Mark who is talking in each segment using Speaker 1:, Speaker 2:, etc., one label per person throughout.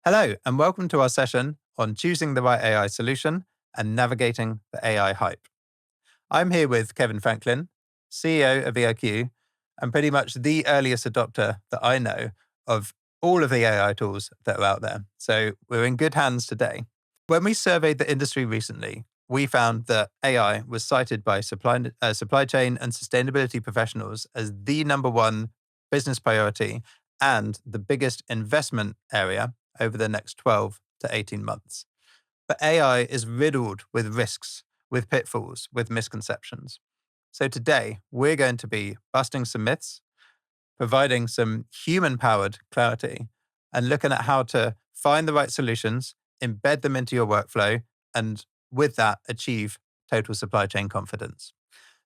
Speaker 1: Hello, and welcome to our session on choosing the right AI solution and navigating the AI hype. I'm here with Kevin Franklin, CEO of EiQ, and pretty much the earliest adopter that I know of all of the AI tools that are out there. So we're in good hands today. When we surveyed the industry recently, we found that AI was cited by supply chain and sustainability professionals as the number one business priority and the biggest investment area over the next 12 to 18 months. But AI is riddled with risks, with pitfalls, with misconceptions. So today, we're going to be busting some myths, providing some human-powered clarity, and looking at how to find the right solutions, embed them into your workflow, and with that, achieve total supply chain confidence.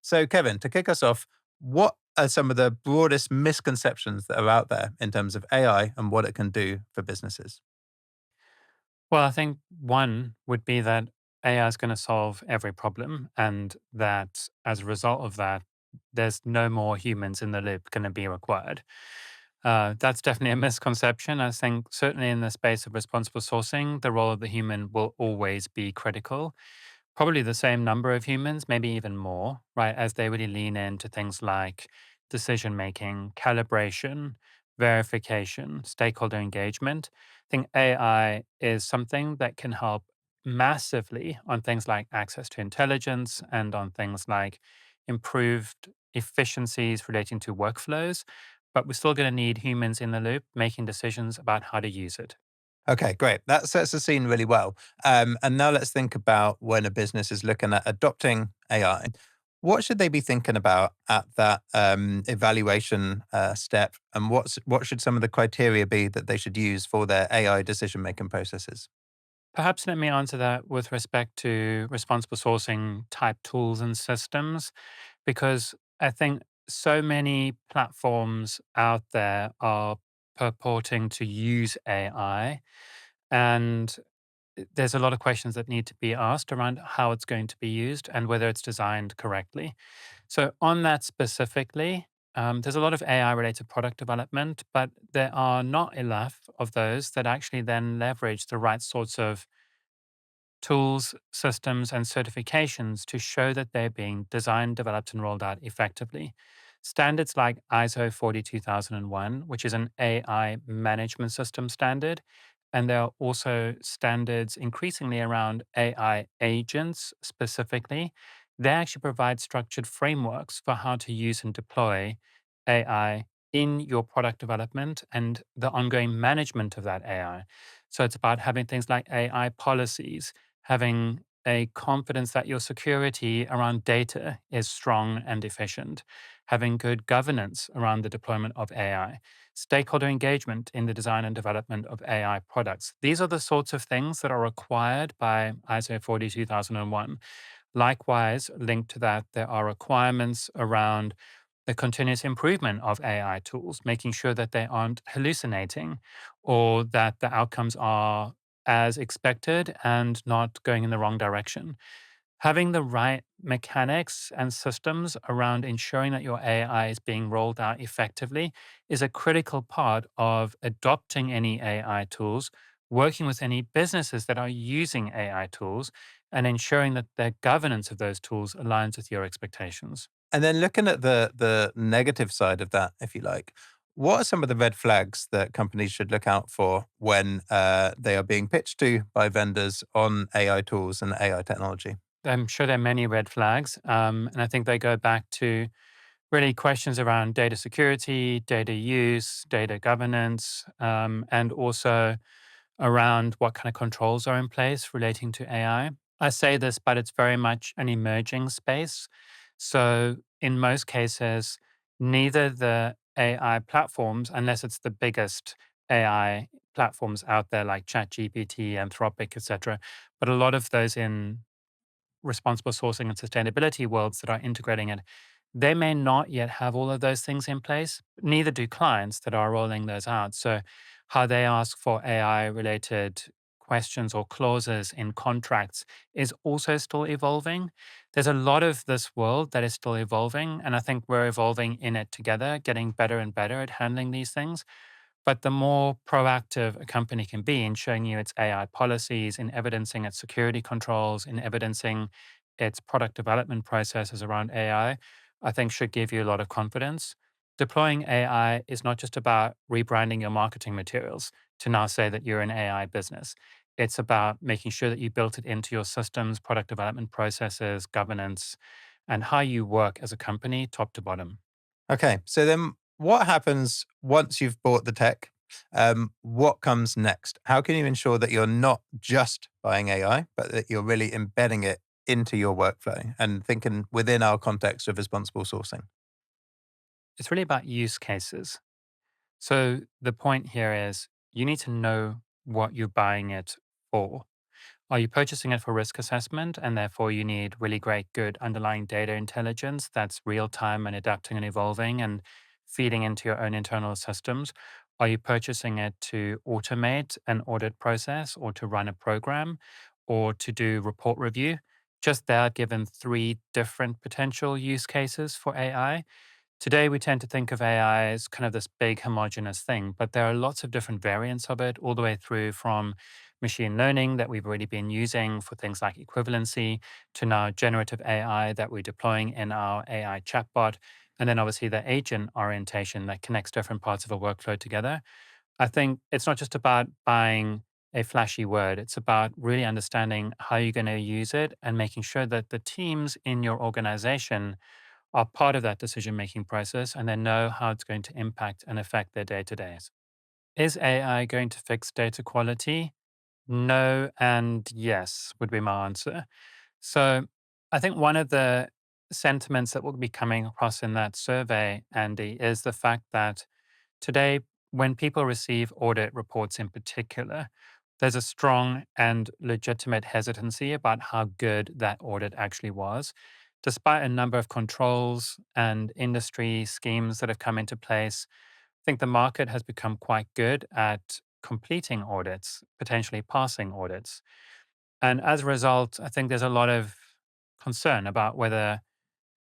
Speaker 1: So, Kevin, to kick us off, what are some of the broadest misconceptions that are out there in terms of AI and what it can do for businesses?
Speaker 2: Well, I think one would be that AI is going to solve every problem, and that as a result of that, there's no more humans in the loop going to be required. That's definitely a misconception. I think certainly in the space of responsible sourcing, the role of the human will always be critical. Probably the same number of humans, maybe even more, right? As they really lean into things like decision making, calibration, verification, stakeholder engagement. I think AI is something that can help massively on things like access to intelligence and on things like improved efficiencies relating to workflows. But we're still going to need humans in the loop making decisions about how to use it.
Speaker 1: Okay, great. That sets the scene really well. And now let's think about when a business is looking at adopting AI. What should they be thinking about at that evaluation step? And what should some of the criteria be that they should use for their AI decision making processes?
Speaker 2: Perhaps let me answer that with respect to responsible sourcing type tools and systems, because I think so many platforms out there are purporting to use AI. And there's a lot of questions that need to be asked around how it's going to be used and whether it's designed correctly. So, on that specifically, there's a lot of AI related product development, but there are not enough of those that actually then leverage the right sorts of tools, systems, and certifications to show that they're being designed, developed, and rolled out effectively. Standards like ISO 42001, which is an AI management system standard, and there are also standards increasingly around AI agents specifically. They actually provide structured frameworks for how to use and deploy AI in your product development and the ongoing management of that AI. So it's about having things like AI policies, having a confidence that your security around data is strong and efficient, having good governance around the deployment of AI, stakeholder engagement in the design and development of AI products. These are the sorts of things that are required by ISO 42001. Likewise, linked to that, there are requirements around the continuous improvement of AI tools, making sure that they aren't hallucinating or that the outcomes are as expected and not going in the wrong direction. Having the right mechanics and systems around ensuring that your AI is being rolled out effectively is a critical part of adopting any AI tools, working with any businesses that are using AI tools, and ensuring that the governance of those tools aligns with your expectations.
Speaker 1: And then looking at the negative side of that, if you like, what are some of the red flags that companies should look out for when they are being pitched to by vendors on AI tools and AI technology?
Speaker 2: I'm sure there are many red flags. And I think they go back to really questions around data security, data use, data governance, and also around what kind of controls are in place relating to AI. I say this, but it's very much an emerging space. So, in most cases, neither the AI platforms, unless it's the biggest AI platforms out there like ChatGPT, Anthropic, etc., but a lot of those in responsible sourcing and sustainability worlds that are integrating it, they may not yet have all of those things in place. Neither do clients that are rolling those out. So, how they ask for AI related questions or clauses in contracts is also still evolving. There's a lot of this world that is still evolving. And I think we're evolving in it together, getting better and better at handling these things. But the more proactive a company can be in showing you its AI policies, in evidencing its security controls, in evidencing its product development processes around I think should give you a lot of confidence. Deploying AI is not just about rebranding your marketing materials to now say that you're an AI business. It's about making sure that you built it into your systems, product development processes, governance, and how you work as a company, top to bottom.
Speaker 1: Okay, so then what happens once you've bought the tech? What comes next? How can you ensure that you're not just buying AI, but that you're really embedding it into your workflow and thinking within our context of responsible sourcing?
Speaker 2: It's really about use cases. So the point here is you need to know what you're buying it for. Are you purchasing it for risk assessment and therefore you need really great, good underlying data intelligence that's real time and adapting and evolving and feeding into your own internal systems? Are you purchasing it to automate an audit process or to run a program or to do report review? Just there, I've given three different potential use cases for AI. Today, we tend to think of AI as kind of this big homogenous thing, but there are lots of different variants of it, all the way through from machine learning that we've already been using for things like equivalency to now generative AI that we're deploying in our AI chatbot. And then obviously the agent orientation that connects different parts of a workflow together. I think it's not just about buying a flashy word, it's about really understanding how you're going to use it and making sure that the teams in your organization are part of that decision making process and they know how it's going to impact and affect their day to days. Is AI going to fix data quality? No, and yes, would be my answer. So I think one of the sentiments that will be coming across in that survey, Andy, is the fact that today, when people receive audit reports in particular, there's a strong and legitimate hesitancy about how good that audit actually was. Despite a number of controls and industry schemes that have come into place, I think the market has become quite good at completing audits, potentially passing audits. And as a result, I think there's a lot of concern about whether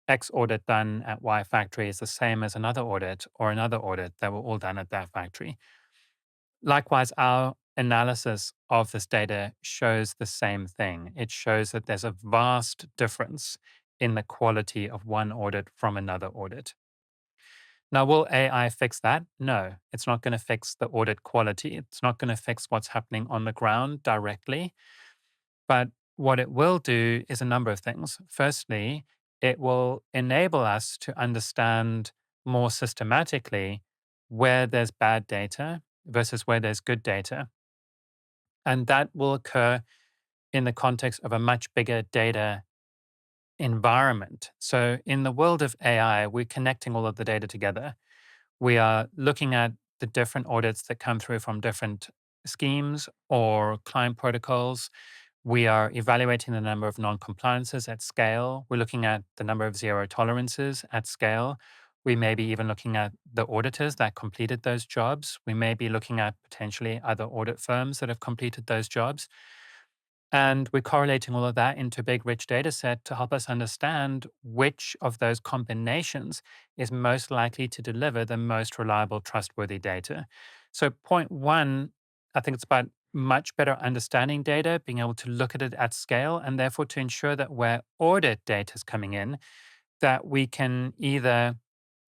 Speaker 2: X audit done at Y factory is the same as another audit or another audit that were all done at that factory. Likewise, our analysis of this data shows the same thing. It shows that there's a vast difference in the quality of one audit from another audit. Now, will AI fix that? No, it's not going to fix the audit quality. It's not going to fix what's happening on the ground directly. But what it will do is a number of things. Firstly, it will enable us to understand more systematically where there's bad data versus where there's good data. And that will occur in the context of a much bigger data environment. So, in the world of AI, we're connecting all of the data together. We are looking at the different audits that come through from different schemes or client protocols. We are evaluating the number of non-compliances at scale. We're looking at the number of zero tolerances at scale. We may be even looking at the auditors that completed those jobs. We may be looking at potentially other audit firms that have completed those jobs. And we're correlating all of that into a big, rich data set to help us understand which of those combinations is most likely to deliver the most reliable, trustworthy data. So, point one, I think it's about much better understanding data, being able to look at it at scale, and therefore to ensure that where audit data is coming in, that we can either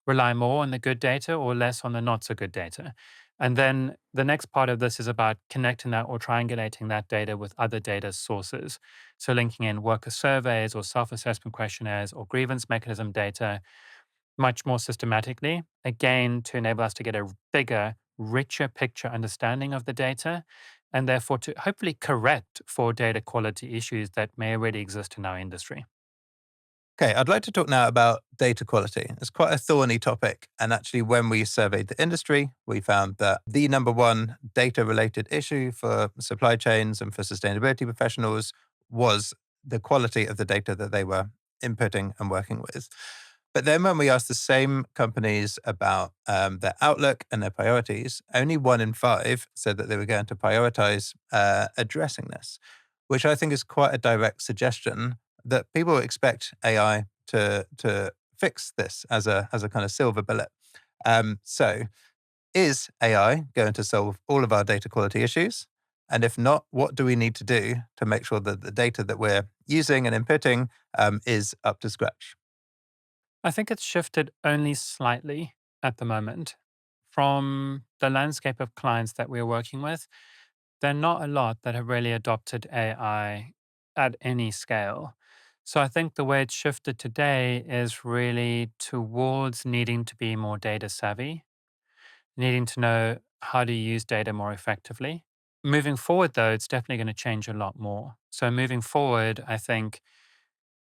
Speaker 2: rely more on the good data or less on the not so good data. And then the next part of this is about connecting that or triangulating that data with other data sources. So linking in worker surveys or self assessment questionnaires or grievance mechanism data much more systematically, again, to enable us to get a bigger, richer picture understanding of the data and therefore to hopefully correct for data quality issues that may already exist in our industry.
Speaker 1: Okay, I'd like to talk now about data quality. It's quite a thorny topic. And actually, when we surveyed the industry, we found that the number one data related issue for supply chains and for sustainability professionals was the quality of the data that they were inputting and working with. But then when we asked the same companies about their outlook and their priorities, only 1 in 5 said that they were going to prioritize addressing this, which I think is quite a direct suggestion that people expect AI to fix this as a kind of silver bullet. So Is AI going to solve all of our data quality issues? And if not, what do we need to do to make sure that the data that we're using and inputting is up to scratch?
Speaker 2: I think it's shifted only slightly at the moment. From the landscape of clients that we're working with, there are not a lot that have really adopted AI at any scale. So I think the way it's shifted today is really towards needing to be more data savvy, needing to know how to use data more effectively. Moving forward, though, it's definitely going to change a lot more. So moving forward, I think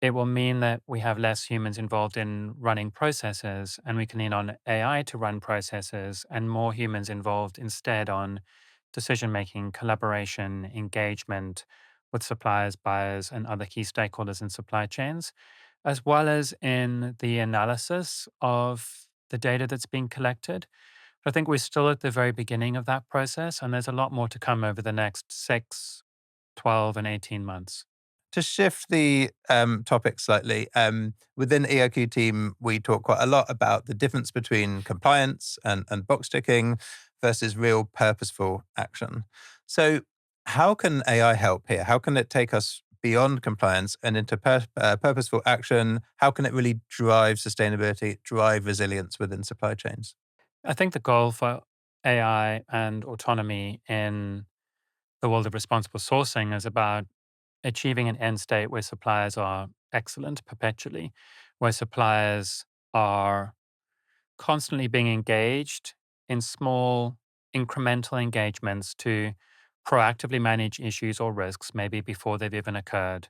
Speaker 2: it will mean that we have less humans involved in running processes and we can lean on AI to run processes and more humans involved instead on decision making, collaboration, engagement with suppliers, buyers, and other key stakeholders in supply chains, as well as in the analysis of the data that's being collected. I think we're still at the very beginning of that process, and there's a lot more to come over the next 6, 12, and 18 months.
Speaker 1: To shift the topic slightly, within EiQ team, we talk quite a lot about the difference between compliance and box ticking versus real purposeful action. So, how can AI help here? How can it take us beyond compliance and into purposeful action? How can it really drive sustainability, drive resilience within supply chains?
Speaker 2: I think the goal for AI and autonomy in the world of responsible sourcing is about achieving an end state where suppliers are excellent perpetually, where suppliers are constantly being engaged in small incremental engagements to proactively manage issues or risks, maybe before they've even occurred,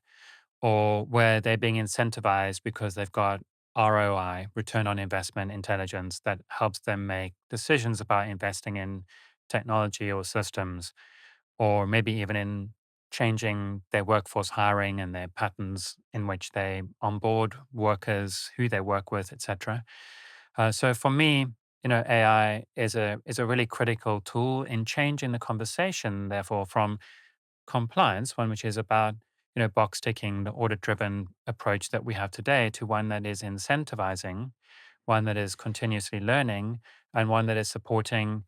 Speaker 2: or where they're being incentivized because they've got ROI, return on investment intelligence, that helps them make decisions about investing in technology or systems, or maybe even in changing their workforce hiring and their patterns in which they onboard workers, who they work with, etc. So for me, AI is a really critical tool in changing the conversation. Therefore, from compliance, one which is about box ticking, the audit driven approach that we have today, to one that is incentivizing, one that is continuously learning, and one that is supporting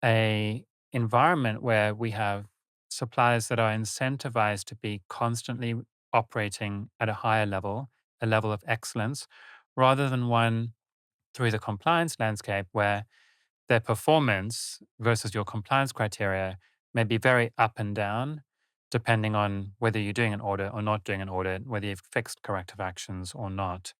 Speaker 2: a environment where we have suppliers that are incentivized to be constantly operating at a higher level, a level of excellence, rather than one through the compliance landscape where their performance versus your compliance criteria may be very up and down, depending on whether you're doing an audit or not doing an audit, whether you've fixed corrective actions or not.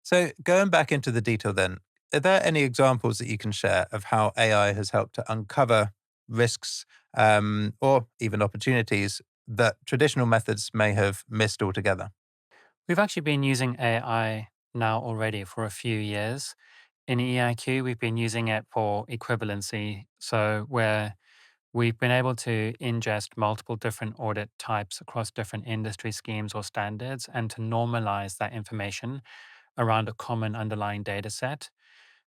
Speaker 1: So, going back into the detail then, are there any examples that you can share of how AI has helped to uncover risks or even opportunities that traditional methods may have missed altogether?
Speaker 2: We've actually been using AI now already for a few years. In EIQ, we've been using it for equivalency. So, where we've been able to ingest multiple different audit types across different industry schemes or standards and to normalize that information around a common underlying data set.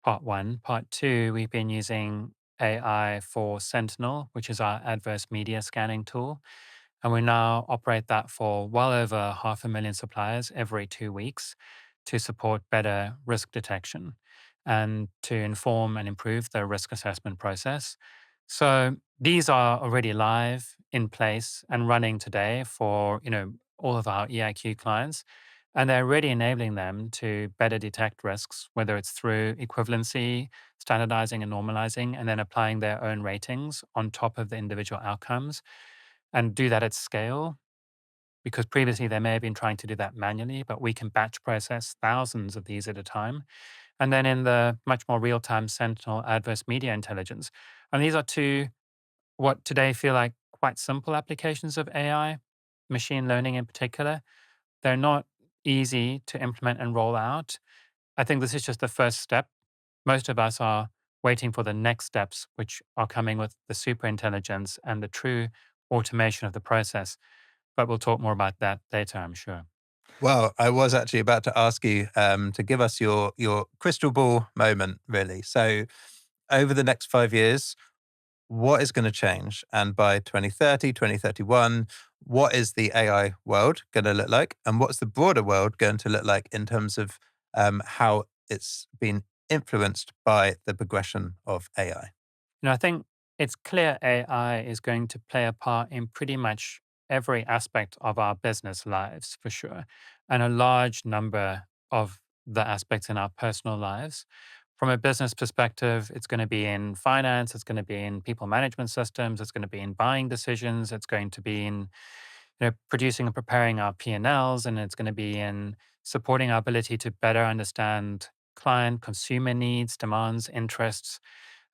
Speaker 2: Part one. Part two, we've been using AI for Sentinel, which is our adverse media scanning tool. And we now operate that for well over 500,000 suppliers every 2 weeks to support better risk detection and to inform and improve the risk assessment process. So these are already live in place and running today for all of our EIQ clients. And they're already enabling them to better detect risks, whether it's through equivalency, standardizing and normalizing, and then applying their own ratings on top of the individual outcomes and do that at scale. Because previously they may have been trying to do that manually, but we can batch process thousands of these at a time. And then in the much more real time Sentinel adverse media intelligence. And these are two what today feel like quite simple applications of AI, machine learning in particular. They're not easy to implement and roll out. I think this is just the first step. Most of us are waiting for the next steps, which are coming with the super intelligence and the true automation of the process. But we'll talk more about that later, I'm sure.
Speaker 1: Well, I was actually about to ask you to give us your crystal ball moment, really. So, over the next 5 years, what is going to change? And by 2030, 2031, what is the AI world going to look like? And what's the broader world going to look like in terms of how it's been influenced by the progression of AI?
Speaker 2: I think it's clear AI is going to play a part in pretty much every aspect of our business lives, for sure, and a large number of the aspects in our personal lives. From a business perspective, it's going to be in finance, it's going to be in people management systems, it's going to be in buying decisions, it's going to be in producing and preparing our P&Ls, and it's going to be in supporting our ability to better understand client, consumer needs, demands, interests,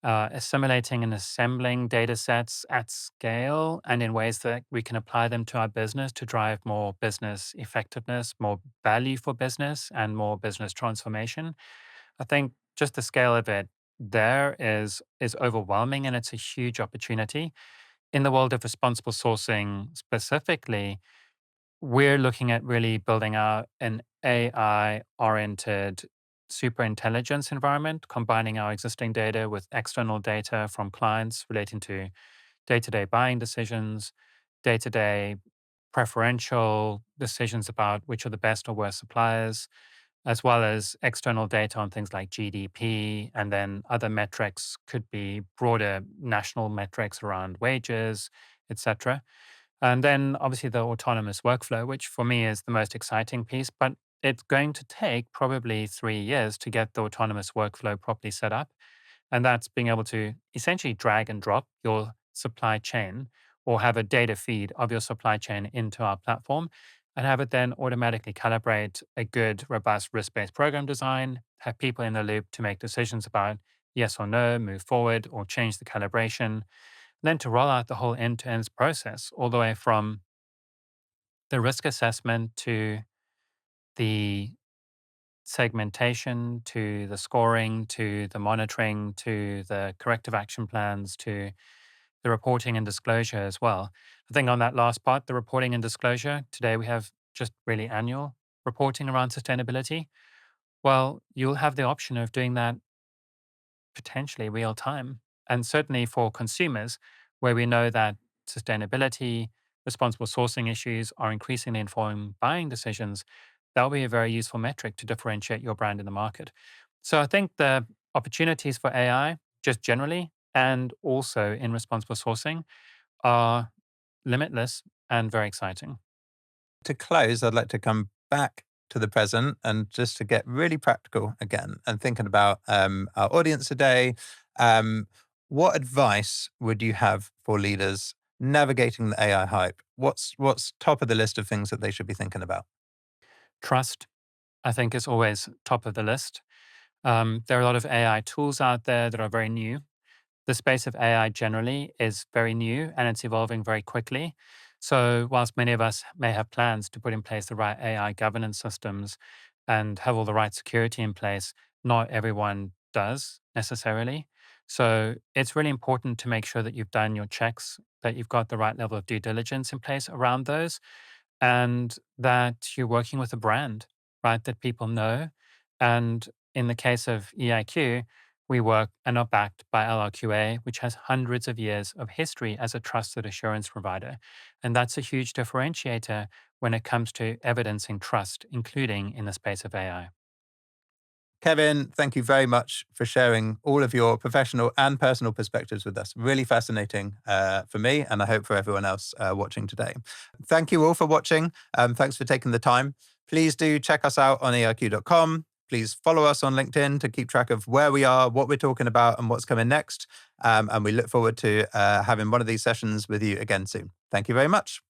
Speaker 2: assimilating and assembling data sets at scale and in ways that we can apply them to our business to drive more business effectiveness, more value for business, and more business transformation. I think just the scale of it there is overwhelming, and it's a huge opportunity. In the world of responsible sourcing specifically, we're looking at really building out an AI oriented super intelligence environment, combining our existing data with external data from clients relating to day buying decisions, day to day preferential decisions about which are the best or worst suppliers, as well as external data on things like GDP. And then other metrics could be broader national metrics around wages, etc. And then obviously the autonomous workflow, which for me is the most exciting piece, but it's going to take probably 3 years to get the autonomous workflow properly set up. And that's being able to essentially drag and drop your supply chain or have a data feed of your supply chain into our platform and have it then automatically calibrate a good, robust risk based program design, have people in the loop to make decisions about yes or no, move forward or change the calibration, then to roll out the whole end to end process, all the way from the risk assessment to the segmentation to the scoring to the monitoring to the corrective action plans to the reporting and disclosure as well. I think on that last part, the reporting and disclosure, today we have just really annual reporting around sustainability. Well, you'll have the option of doing that potentially real time. And certainly for consumers, where we know that sustainability, responsible sourcing issues are increasingly informing buying decisions, that'll be a very useful metric to differentiate your brand in the market. So I think the opportunities for AI, just generally, and also in responsible sourcing, are limitless and very exciting.
Speaker 1: To close, I'd like to come back to the present and just to get really practical again and thinking about our audience today. Um, what advice would you have for leaders navigating the AI hype? What's top of the list of things that they should be thinking about?
Speaker 2: Trust, I think, is always top of the list. There are a lot of AI tools out there that are very new. The space of AI generally is very new and it's evolving very quickly. So, whilst many of us may have plans to put in place the right AI governance systems and have all the right security in place, not everyone does necessarily. So, it's really important to make sure that you've done your checks, that you've got the right level of due diligence in place around those, and that you're working with a brand, right, that people know. And in the case of EiQ, we work and are backed by LRQA, which has hundreds of years of history as a trusted assurance provider. And that's a huge differentiator when it comes to evidencing trust, including in the space of AI.
Speaker 1: Kevin, thank you very much for sharing all of your professional and personal perspectives with us. Really fascinating for me, and I hope for everyone else watching today. Thank you all for watching. Thanks for taking the time. Please do check us out on eiq.com. Please follow us on LinkedIn to keep track of where we are, what we're talking about, and what's coming next. And we look forward to having one of these sessions with you again soon. Thank you very much.